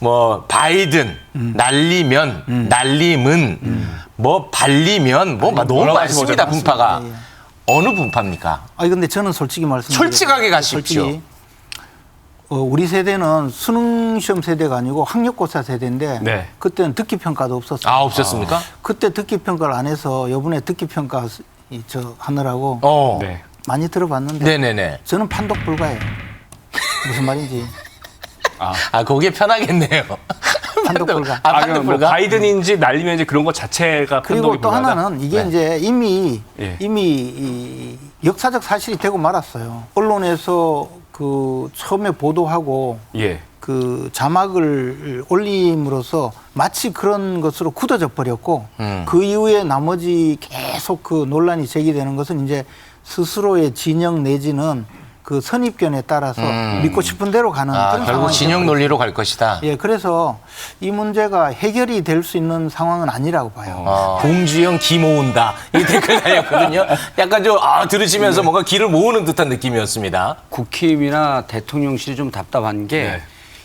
뭐 바이든, 날리면, 날림은, 뭐 발리면, 뭐 너무 많습니다 분파가. 예, 예. 어느 분파입니까? 아니 근데 저는 솔직히 말씀드리면 솔직하게 가십시오. 솔직히, 우리 세대는 수능 시험 세대가 아니고 학력고사 세대인데 네. 그때는 듣기 평가도 없었어요. 아 없었습니까? 그때 듣기 평가를 안 해서 이번에 듣기 평가 하느라고 네. 많이 들어봤는데 네네네. 저는 판독 불가예요. 무슨 말인지. 아 그게 편하겠네요. 판독 불가. 아 그럼 판독 뭐 불가? 바이든인지 날리면인지 그런 것 자체가 그리고 판독이 또 불가하다? 하나는 이게 네. 이제 이미 예. 이 역사적 사실이 되고 말았어요. 언론에서 그 처음에 보도하고 예. 그 자막을 올림으로써 마치 그런 것으로 굳어져 버렸고 그 이후에 나머지 계속 그 논란이 제기되는 것은 이제 스스로의 진영 내지는 그 선입견에 따라서 믿고 싶은 대로 가는 그런 결국 상황이 진영 되어버렸어요. 논리로 갈 것이다. 예, 그래서 이 문제가 해결이 될 수 있는 상황은 아니라고 봐요. 봉주영 기 모은다 이 댓글 달렸거든요. 약간 좀 들으시면서 뭔가 기를 모으는 듯한 느낌이었습니다. 국힘이나 대통령실이 좀 답답한 게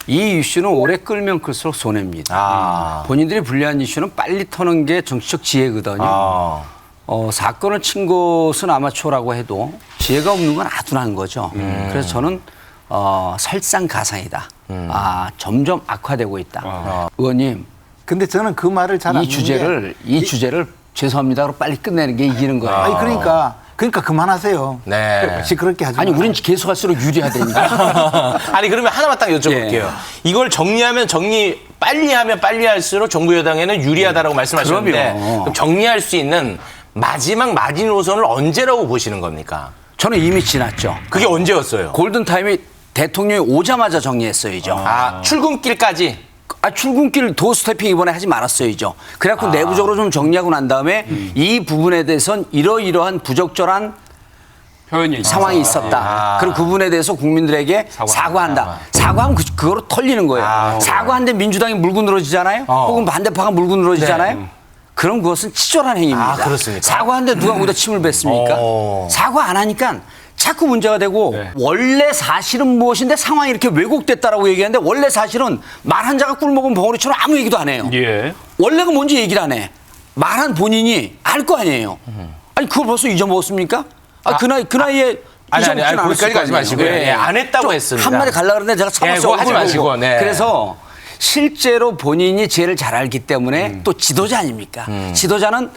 이 이슈는 오래 끌면 끌수록 손해입니다. 본인들이 불리한 이슈는 빨리 터는 게 정치적 지혜거든요. 사건을 친 것은 아마추어라고 해도 지혜가 없는 건 아둔한 거죠. 그래서 저는 설상가상이다. 점점 악화되고 있다. 의원님, 근데 저는 그 말을 잘 안 이 주제를 죄송합니다로 빨리 끝내는 게 이기는 거예요. 아니 그러니까 그만하세요. 네. 역시 그렇게 하지 아니, 마라. 우린 계속할수록 유리하다니까. 아니 그러면 하나만 딱 여쭤볼게요. 예. 이걸 빨리 하면 빨리 할수록 정부 여당에는 유리하다라고 말씀하셨는데 그럼요. 그럼 정리할 수 있는 마지막 마지노선을 언제라고 보시는 겁니까? 저는 이미 지났죠. 그게 언제였어요? 골든타임이 대통령이 오자마자 정리했어야죠. 출근길까지? 출근길 도스태핑 이번에 하지 말았어야죠. 그래갖고 내부적으로 좀 정리하고 난 다음에 이 부분에 대해서는 이러이러한 부적절한 표현이 상황이 있었다. 그리고 그 부분에 대해서 국민들에게 사과한다. 사과하면 그거로 털리는 거예요. 사과하는데 민주당이 물고 늘어지잖아요. 혹은 반대파가 물고 늘어지잖아요. 네. 그럼 그것은 치졸한 행위입니다. 그렇습니까? 사과하는데 누가 거기다 침을 뱉습니까? 사과 안 하니까 자꾸 문제가 되고 원래 사실은 무엇인데 상황이 이렇게 왜곡됐다라고 얘기하는데 원래 사실은 말 한 자가 꿀 먹은 벙어리처럼 아무 얘기도 안 해요. 예. 원래가 뭔지 얘기를 안 해. 말한 본인이 알 거 아니에요. 아니 그걸 벌써 잊어먹었습니까? 그 나이에 아니, 잊어먹진 않았을 거기까지 거 가지 아니에요. 마시고요. 예, 안 했다고 좀 했습니다. 한마디 가려고 그랬는데 제가 참았어요. 그거 하지 마시고, 네. 그래서 실제로 본인이 죄를 잘 알기 때문에 또 지도자 아닙니까? 지도자는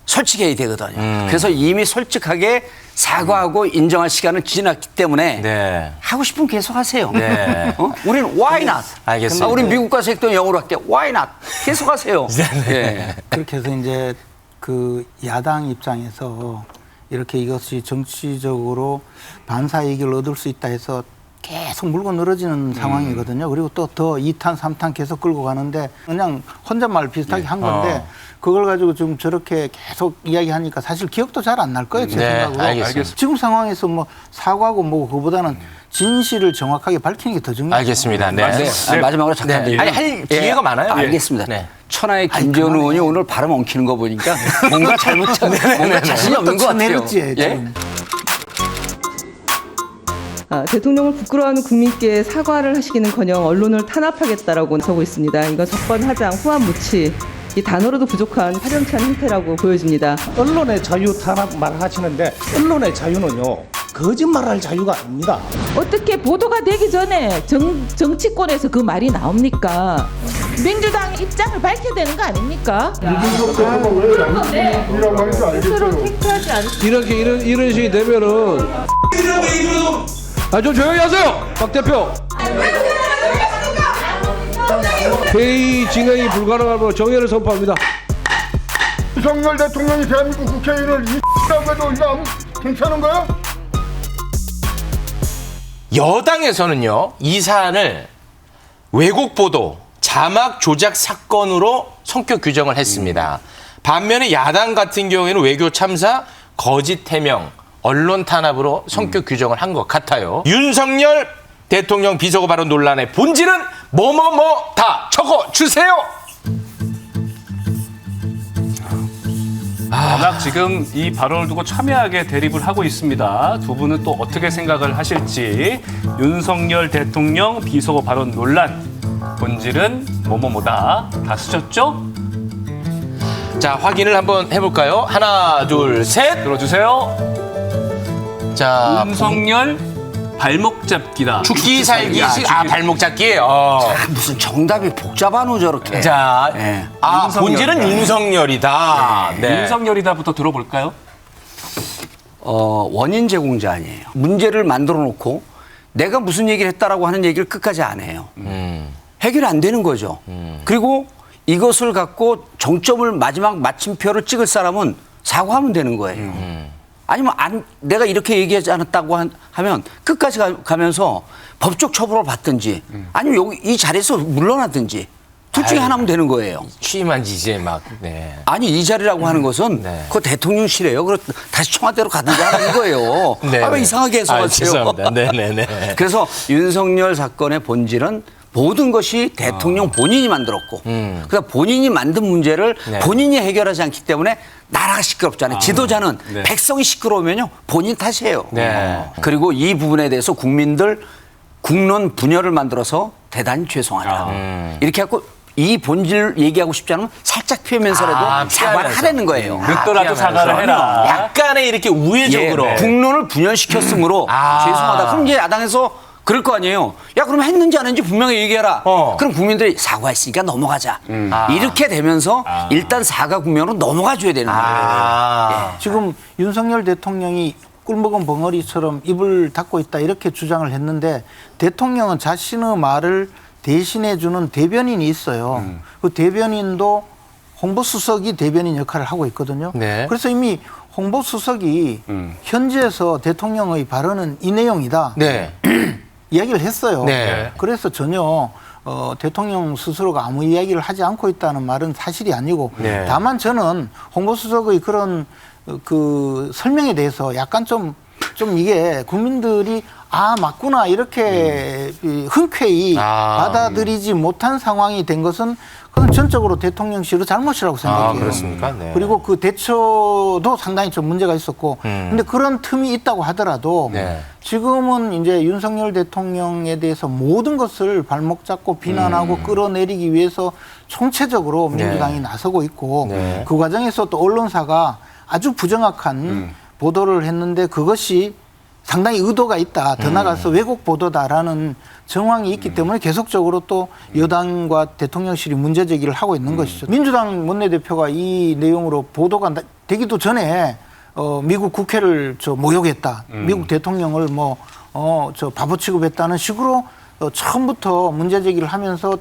솔직해야 되거든요. 그래서 이미 솔직하게 사과하고 인정할 시간은 지났기 때문에 네. 하고 싶으면 계속 하세요. 네. 우리는 why not? 알겠습니다. 우리 미국 가서 했던 영어로 할게 why not? 계속 하세요. 예. 그렇게 해서 이제 그 야당 입장에서 이렇게 이것이 정치적으로 반사이익을 얻을 수 있다 해서 계속 물고 늘어지는 상황이거든요. 그리고 또 더 2탄, 3탄 계속 끌고 가는데 그냥 혼잣말 비슷하게 한 건데 그걸 가지고 좀 저렇게 계속 이야기하니까 사실 기억도 잘 안 날 거예요. 제 네, 생각으로. 알겠습니다. 지금 상황에서 뭐 사과하고 뭐 그거보다는 진실을 정확하게 밝히는 게 더 중요해요. 알겠습니다. 네. 마지막으로 잠깐 네. 아니 할 기회가 많아요. 알겠습니다. 네. 천하의 김재원 의원이 오늘 발음 엉키는 거 보니까 뭔가 뭔가 자신이 없는 것 같아요. 내렸지, 예? 지금. 대통령을 부끄러워하는 국민께 사과를 하시기는커녕 언론을 탄압하겠다라고 서고 있습니다. 이건 석번하장, 후한무치 이 단어로도 부족한 파렴치한 행태라고 보여집니다. 언론의 자유 탄압 말하시는데 언론의 자유는요 거짓말할 자유가 아닙니다. 어떻게 보도가 되기 전에 정치권에서 그 말이 나옵니까? 민주당의 입장을 밝혀야 되는 거 아닙니까? 이런 식이 되면은 좀 조용히 하세요, 박 대표. 회의 진행이 불가능하므로 정회를 선포합니다. 윤석열 대통령이 대한민국 국회의원을 이라고 해도 이거 아무 괜찮은 거야? 여당에서는요 이 사안을 왜곡 보도, 자막 조작 사건으로 성격 규정을 했습니다. 반면에 야당 같은 경우에는 외교 참사, 거짓 해명, 언론 탄압으로 성격 규정을 한 것 같아요. 윤석열 대통령 비서고 발언 논란의 본질은 뭐뭐뭐 다 적어 주세요. 워낙 지금 이 발언을 두고 첨예하게 대립을 하고 있습니다. 두 분은 또 어떻게 생각을 하실지. 윤석열 대통령 비서고 발언 논란. 본질은 뭐뭐뭐다. 다 쓰셨죠? 자, 확인을 한번 해볼까요? 하나, 둘, 셋. 들어주세요. 자, 윤석열 발목 잡기다. 죽기 살기 발목 잡기예요. 무슨 정답이 복잡하노 저렇게. 자, 네. 본질은 윤석열이다. 네. 윤석열이다부터 들어볼까요? 원인 제공자 아니에요. 문제를 만들어 놓고 내가 무슨 얘기를 했다라고 하는 얘기를 끝까지 안 해요. 해결이 안 되는 거죠. 그리고 이것을 갖고 정점을 마지막 마침표를 찍을 사람은 사과하면 되는 거예요. 아니면 내가 이렇게 얘기하지 않았다고 하면 끝까지 가면서 법적 처벌을 받든지 아니면 여기 이 자리에서 물러나든지 둘 중에 하나면 되는 거예요. 취임한 지 이제 막, 네. 아니 이 자리라고 하는 것은 그거 대통령실이에요. 그럼 다시 청와대로 가든지 하는 거예요. 네, 왜 이상하게 해석하세요? 죄송합니다. 네네네. 그래서 윤석열 사건의 본질은 모든 것이 대통령 본인이 만들었고 그래서 본인이 만든 문제를 본인이 해결하지 않기 때문에 나라가 시끄럽잖아요. 지도자는 백성이 시끄러우면요 본인 탓이에요. 그리고 이 부분에 대해서 국민들 국론 분열을 만들어서 대단히 죄송하다. 이렇게 하고 이 본질 얘기하고 싶지 않으면 살짝 피하면서라도 사과를 하라는 거예요. 늦더라도 사과를 해라. 약간의 이렇게 우회적으로. 국론을 분열시켰으므로 죄송하다. 그럼 이제 야당에서 그럴 거 아니에요. 야, 그럼 했는지 안 했는지 분명히 얘기해라. 그럼 국민들이 사과했으니까 넘어가자. 이렇게 되면서 일단 사과 국면으로 넘어가 줘야 되는 거예요. 지금 윤석열 대통령이 꿀먹은 벙어리처럼 입을 닫고 있다 이렇게 주장을 했는데 대통령은 자신의 말을 대신해주는 대변인이 있어요. 그 대변인도 홍보수석이 대변인 역할을 하고 있거든요. 네. 그래서 이미 홍보수석이 현지에서 대통령의 발언은 이 내용이다. 네. 이야기를 했어요. 네. 그래서 전혀 대통령 스스로가 아무 이야기를 하지 않고 있다는 말은 사실이 아니고 다만 저는 홍보수석의 그런 그 설명에 대해서 약간 좀 이게 국민들이 맞구나 이렇게 흔쾌히 받아들이지 못한 상황이 된 것은 그건 전적으로 대통령실의 잘못이라고 생각해요. 그렇습니까? 네. 그리고 그 대처도 상당히 좀 문제가 있었고 근데 그런 틈이 있다고 하더라도 지금은 이제 윤석열 대통령에 대해서 모든 것을 발목 잡고 비난하고 끌어내리기 위해서 총체적으로 민주당이 나서고 있고 그 과정에서 또 언론사가 아주 부정확한 보도를 했는데 그것이 상당히 의도가 있다. 더 나가서 왜곡 보도다라는 정황이 있기 때문에 계속적으로 또 여당과 대통령실이 문제 제기를 하고 있는 것이죠. 민주당 원내대표가 이 내용으로 보도가 되기도 전에 미국 국회를 모욕했다. 미국 대통령을 바보 취급했다는 식으로 처음부터 문제 제기를 하면서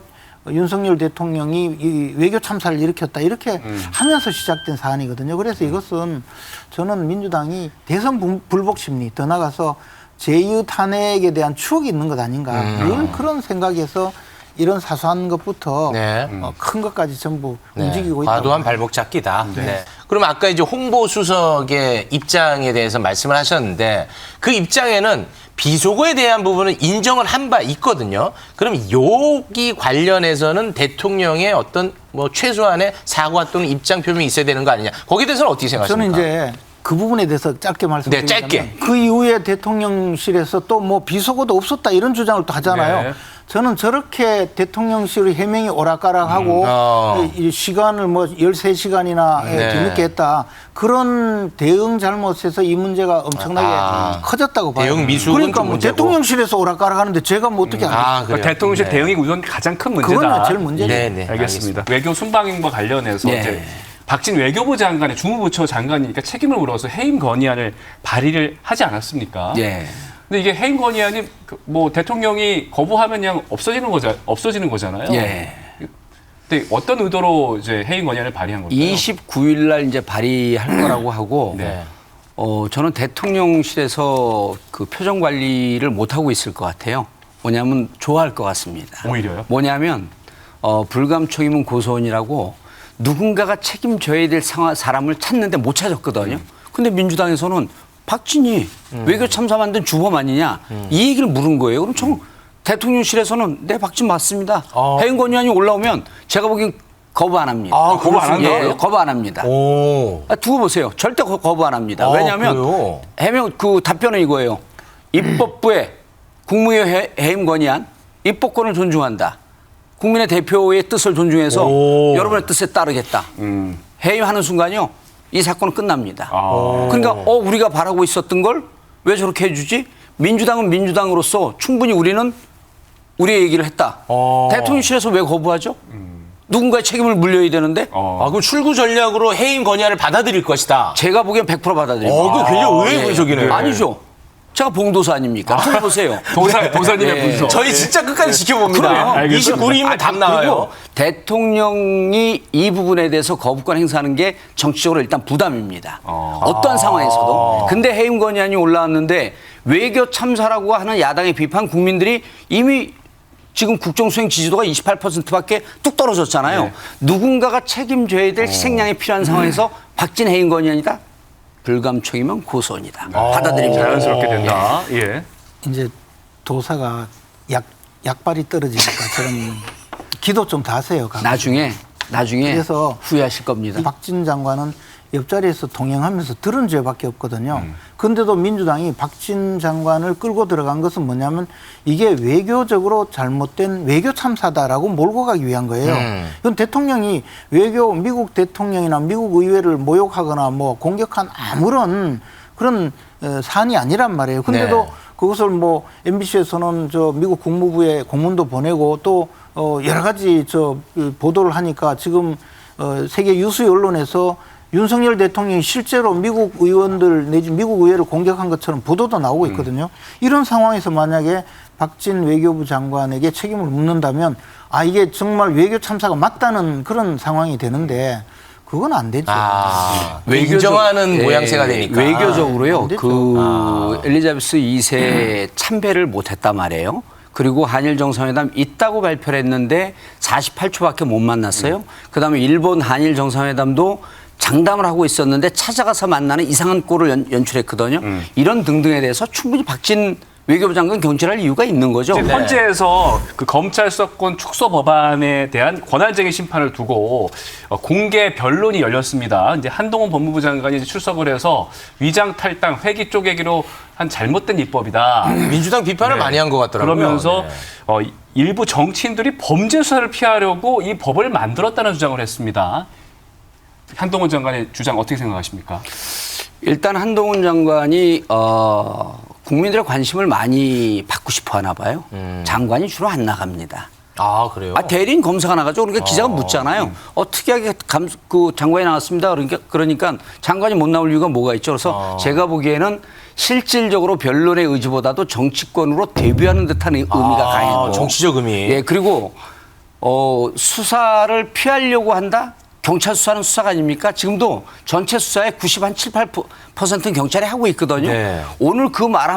윤석열 대통령이 이 외교 참사를 일으켰다 이렇게 하면서 시작된 사안이거든요. 그래서 이것은 저는 민주당이 대선 불복 심리 더 나가서 제2의 탄핵에 대한 추억이 있는 것 아닌가 늘 그런 생각에서 이런 사소한 것부터 큰 것까지 전부 움직이고 있다. 과도한 발목 잡기다. 그럼 아까 이제 홍보수석의 입장에 대해서 말씀을 하셨는데 그 입장에는 비속어에 대한 부분은 인정을 한 바 있거든요. 그럼 여기 관련해서는 대통령의 어떤 최소한의 사과 또는 입장 표명이 있어야 되는 거 아니냐. 거기에 대해서는 어떻게 생각하십니까? 저는 이제 그 부분에 대해서 짧게 말씀드리면 짧게. 그 이후에 대통령실에서 또 비속어도 없었다 이런 주장을 또 하잖아요. 저는 저렇게 대통령실의 해명이 오락가락하고 이 시간을 13시간이나 뒤늦게 했다. 그런 대응 잘못에서 이 문제가 엄청나게 커졌다고 봐요. 대응 미숙은 그러니까 좀 문제고. 대통령실에서 오락가락하는데 제가 어떻게 하겠어요. 그러니까 대통령실 대응이 우선 가장 큰 문제다. 그건 제일 문제죠. 알겠습니다. 외교 순방행과 관련해서 이제 박진 외교부 장관의 주무부처 장관이니까 책임을 물어서 해임 건의안을 발의를 하지 않았습니까? 근데 이게 해임 건의안이 대통령이 거부하면 그냥 없어지는 거잖아요. 근데 어떤 의도로 이제 해임 건의안을 발의한 걸까요? 29일 날 이제 발의할 거라고 하고 저는 대통령실에서 그 표정 관리를 못 하고 있을 것 같아요. 뭐냐면 좋아할 것 같습니다. 오히려요? 뭐냐면 불감촉이면 고소원이라고 누군가가 책임져야 될 사람을 찾는데 못 찾았거든요. 근데 민주당에서는 박진희 외교 참사 만든 주범 아니냐 이 얘기를 물은 거예요. 그럼 저 대통령실에서는 네 박진 맞습니다. 해임 건의안이 올라오면 제가 보기엔 거부 안 합니다. 거부 안 한다고요? 예, 거부 안 합니다. 두고 보세요. 절대 거부 안 합니다. 왜냐하면 해명 그 답변은 이거예요. 입법부의 국무위원 해임 건의안 입법권을 존중한다. 국민의 대표의 뜻을 존중해서 여러분의 뜻에 따르겠다. 해임하는 순간요. 이 사건은 끝납니다. 그러니까 우리가 바라고 있었던 걸 왜 저렇게 해주지? 민주당은 민주당으로서 충분히 우리는 우리의 얘기를 했다. 대통령실에서 왜 거부하죠? 누군가의 책임을 물려야 되는데. 그럼 출구 전략으로 해임 건의안을 받아들일 것이다. 제가 보기엔 100% 받아들입니다. 그거 굉장히 의외의 분석이네요. 아니죠. 제가 봉도사 아닙니까? 한번 보세요. 도사님의 분석. 저희 진짜 끝까지 지켜봅니다. 29일이면 답 나와요. 대통령이 이 부분에 대해서 거부권 행사하는 게 정치적으로 일단 부담입니다. 어떠한 상황에서도. 근데 해임 건의안이 올라왔는데 외교 참사라고 하는 야당의 비판 국민들이 이미 지금 국정수행 지지도가 28%밖에 뚝 떨어졌잖아요. 누군가가 책임져야 될 희생양이 필요한 상황에서 박진 해임 건의안이다? 불감청이면 고소원이다. 받아들입니다. 자연스럽게 된다. 예. 이제 도사가 약발이 떨어지니까 저는 기도 좀 다하세요. 나중에 그래서 후회하실 겁니다. 박진 장관은 옆자리에서 동행하면서 들은 죄밖에 없거든요. 그런데도 민주당이 박진 장관을 끌고 들어간 것은 뭐냐면 이게 외교적으로 잘못된 외교 참사다라고 몰고 가기 위한 거예요. 이건 대통령이 미국 대통령이나 미국 의회를 모욕하거나 뭐 공격한 아무런 그런 사안이 아니란 말이에요. 근데도 네. 그것을 뭐 MBC에서는 저 미국 국무부에 공문도 보내고 또 여러 가지 보도를 하니까 지금 세계 유수의 언론에서 윤석열 대통령이 실제로 미국 의원들 내지 미국 의회를 공격한 것처럼 보도도 나오고 있거든요. 이런 상황에서 만약에 박진 외교부 장관에게 책임을 묻는다면 이게 정말 외교 참사가 맞다는 그런 상황이 되는데 그건 안 되죠. 인정하는 모양새가 되니까. 외교적으로요. 엘리자베스 2세 참배를 못했단 말이에요. 그리고 한일 정상회담 있다고 발표를 했는데 48초밖에 못 만났어요. 그다음에 일본 한일 정상회담도 장담을 하고 있었는데 찾아가서 만나는 이상한 꼴을 연출했거든요. 이런 등등에 대해서 충분히 박진 외교부 장관 경질할 이유가 있는 거죠. 헌재에서 그 검찰 수사권 축소 법안에 대한 권한쟁의 심판을 두고 공개 변론이 열렸습니다. 이제 한동훈 법무부 장관이 이제 출석을 해서 위장 탈당, 회기 쪼개기로 한 잘못된 입법이다. 민주당 비판을 많이 한 것 같더라고요. 그러면서 일부 정치인들이 범죄 수사를 피하려고 이 법을 만들었다는 주장을 했습니다. 한동훈 장관의 주장 어떻게 생각하십니까? 일단 한동훈 장관이 국민들의 관심을 많이 받고 싶어 하나 봐요. 장관이 주로 안 나갑니다. 그래요? 대리인 검사가 나가죠. 그러니까 기자가 묻잖아요. 특이하게 그 장관이 나왔습니다. 그러니까 장관이 못 나올 이유가 뭐가 있죠. 그래서 제가 보기에는 실질적으로 변론의 의지보다도 정치권으로 데뷔하는 듯한 의미가 강해요. 정치적 의미. 예, 그리고 수사를 피하려고 한다? 경찰 수사는 수사가 아닙니까? 지금도 전체 수사의 7, 8%는 경찰이 하고 있거든요. 네. 오늘 그 말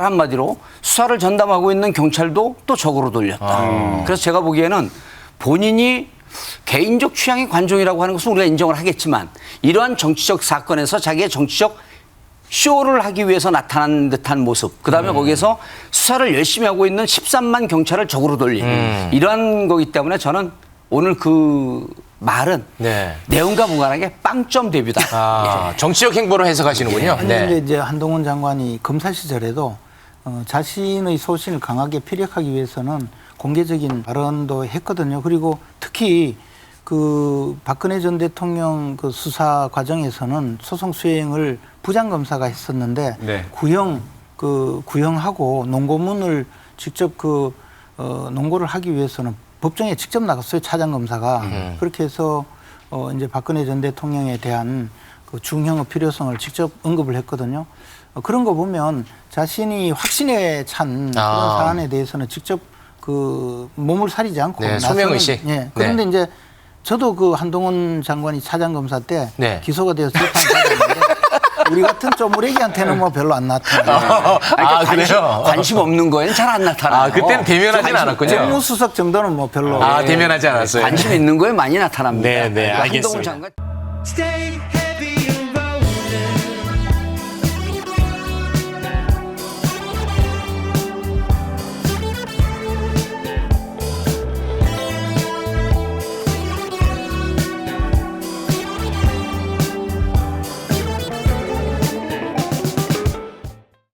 한마디로 수사를 전담하고 있는 경찰도 또 적으로 돌렸다. 그래서 제가 보기에는 본인이 개인적 취향의 관종이라고 하는 것은 우리가 인정을 하겠지만 이러한 정치적 사건에서 자기의 정치적 쇼를 하기 위해서 나타난 듯한 모습. 그다음에 거기에서 수사를 열심히 하고 있는 13만 경찰을 적으로 돌린 이러한 거기 때문에 저는 오늘 그 말은 내용과 무관하게 빵점 데뷔다. 정치적 행보로 해석하시는군요. 근데 이제 한동훈 장관이 검사 시절에도 자신의 소신을 강하게 피력하기 위해서는 공개적인 발언도 했거든요. 그리고 특히 그 박근혜 전 대통령 그 수사 과정에서는 소송 수행을 부장검사가 했었는데 구형하고 논고문을 직접 논고를 하기 위해서는 법정에 직접 나갔어요. 차장검사가. 그렇게 해서 이제 박근혜 전 대통령에 대한 그 중형의 필요성을 직접 언급을 했거든요. 그런 거 보면 자신이 확신에 찬 그런 사안에 대해서는 직접 그 몸을 사리지 않고 소명의식. 그런데 이제 저도 그 한동훈 장관이 차장검사 때 기소가 되어서 재판받았는데 우리 같은 쪼무레기한테는 뭐 별로 안 나타나요. 관심 없는 거에는 잘 안 나타나요. 그때는 대면하진 않았군요. 정무수석 정도는 뭐 별로. 대면하지 않았어요. 관심 있는 거에 많이 나타납니다. 네, 알겠습니다. 한동훈 장관.